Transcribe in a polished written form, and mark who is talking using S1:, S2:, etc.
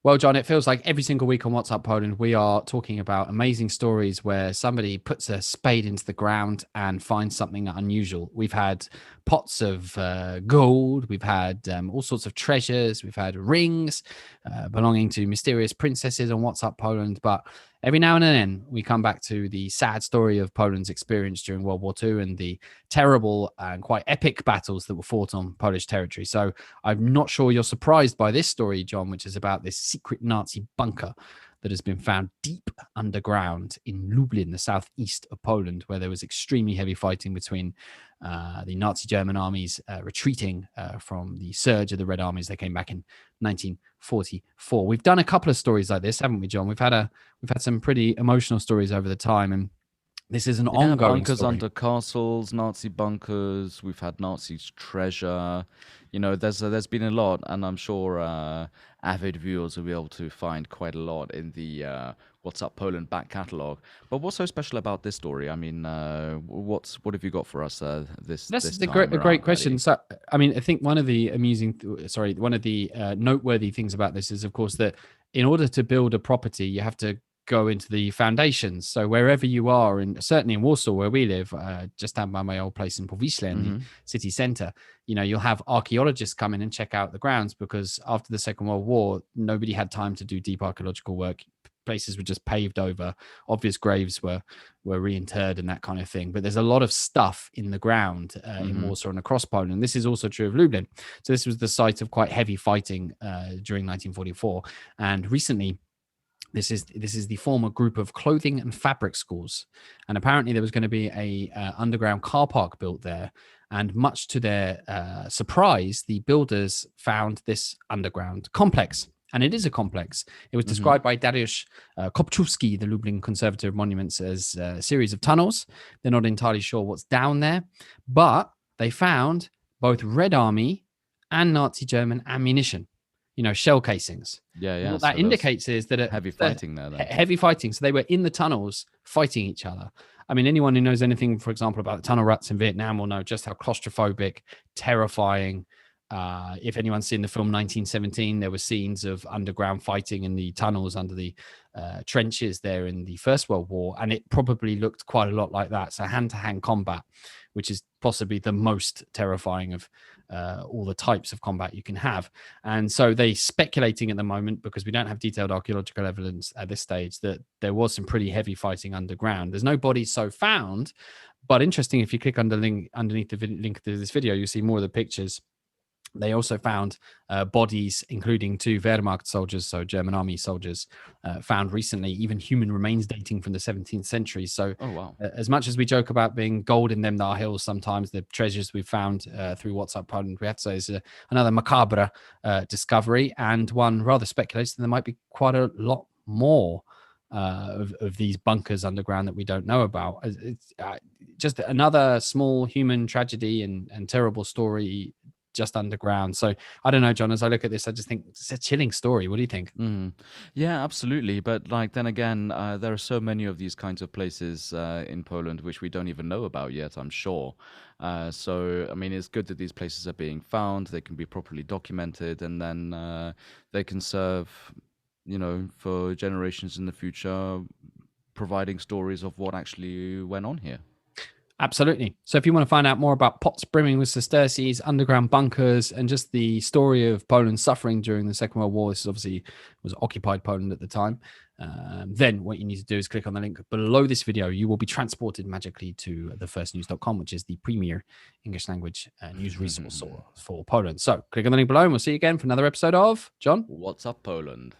S1: Well, John, it feels like every single week on What's Up Poland, we are talking about amazing stories where somebody puts a spade into the ground and finds something unusual. We've had pots of gold, we've had all sorts of treasures, we've had rings belonging to mysterious princesses on What's Up Poland. But every now and then, we come back to the sad story of Poland's experience during World War II and the terrible and quite epic battles that were fought on Polish territory. So, I'm not sure you're surprised by this story, John, which is about this secret Nazi bunker that has been found deep underground in Lublin, the southeast of Poland, where there was extremely heavy fighting between the Nazi German armies retreating from the surge of the Red Armies. They came back in 1944. We've done a couple of stories like this, haven't we, John? We've had some pretty emotional stories over the time, and this is an
S2: Yeah,
S1: ongoing
S2: bunkers
S1: story.
S2: under castles, Nazi bunkers. We've had Nazis treasure. There's been a lot, and I'm sure avid viewers will be able to find quite a lot in the What's Up Poland back catalogue. But what's so special about this story? I mean, what have you got for us
S1: That's
S2: this
S1: a great,
S2: time
S1: a great
S2: around,
S1: question.
S2: Paddy?
S1: So, I mean, I think one of the one of the noteworthy things about this is, of course, that in order to build a property, you have to go into the foundations. So wherever you are, and certainly in Warsaw, where we live, just down by my old place in Powiśle, in the
S2: Mm-hmm.
S1: city centre, you'll have archaeologists come in and check out the grounds because after the Second World War, nobody had time to do deep archaeological work. Places were just paved over. Obvious graves were reinterred and that kind of thing. But there's a lot of stuff in the ground in
S2: Mm-hmm.
S1: Warsaw and across Poland. This is also true of Lublin. So this was the site of quite heavy fighting during 1944. And recently, this is the former group of clothing and fabric schools, and apparently there was going to be a underground car park built there. And much to their surprise, the builders found this underground complex. And it is a complex. It was
S2: Mm-hmm.
S1: described by Dariusz Kopczewski, the Lublin Conservator of Monuments, as a series of tunnels. They're not entirely sure what's down there, but they found both Red Army and Nazi German ammunition, shell casings.
S2: Yeah,
S1: And
S2: yeah.
S1: what that
S2: So there's
S1: indicates is that
S2: heavy fighting there then.
S1: heavy fighting. So they were in the tunnels fighting each other. I mean, anyone who knows anything, for example, about the tunnel rats in Vietnam will know just how claustrophobic, terrifying. If anyone's seen the film 1917, there were scenes of underground fighting in the tunnels under the trenches there in the First World War, and it probably looked quite a lot like that. So hand-to-hand combat, which is possibly the most terrifying of all the types of combat you can have. And so they speculating at the moment, because we don't have detailed archaeological evidence at this stage, that there was some pretty heavy fighting underground. There's no bodies so found, but interesting, if you click underneath the link to this video, you see more of the pictures. They also found bodies, including two Wehrmacht soldiers, so German army soldiers, found recently, even human remains dating from the 17th century. So,
S2: Oh wow.
S1: as much as we joke about being gold in them there hills, sometimes the treasures we've found through What's Up Poland, we have to say is another macabre discovery, and one rather speculates that there might be quite a lot more of these bunkers underground that we don't know about. It's just another small human tragedy and terrible story just underground. So I don't know, John, as I look at this, I just think it's a chilling story. What do you think?
S2: Mm. Yeah, absolutely. But like then again, there are so many of these kinds of places in Poland which we don't even know about yet, I'm sure. So I mean, it's good that these places are being found. They can be properly documented, and then they can serve, for generations in the future, providing stories of what actually went on here.
S1: Absolutely. So if you want to find out more about pots brimming with sesterces, underground bunkers, and just the story of Poland's suffering during the Second World War, this obviously was occupied Poland at the time, then what you need to do is click on the link below this video. You will be transported magically to thefirstnews.com, which is the premier English language news resource for Poland. So click on the link below and we'll see you again for another episode of John.
S2: What's up, Poland?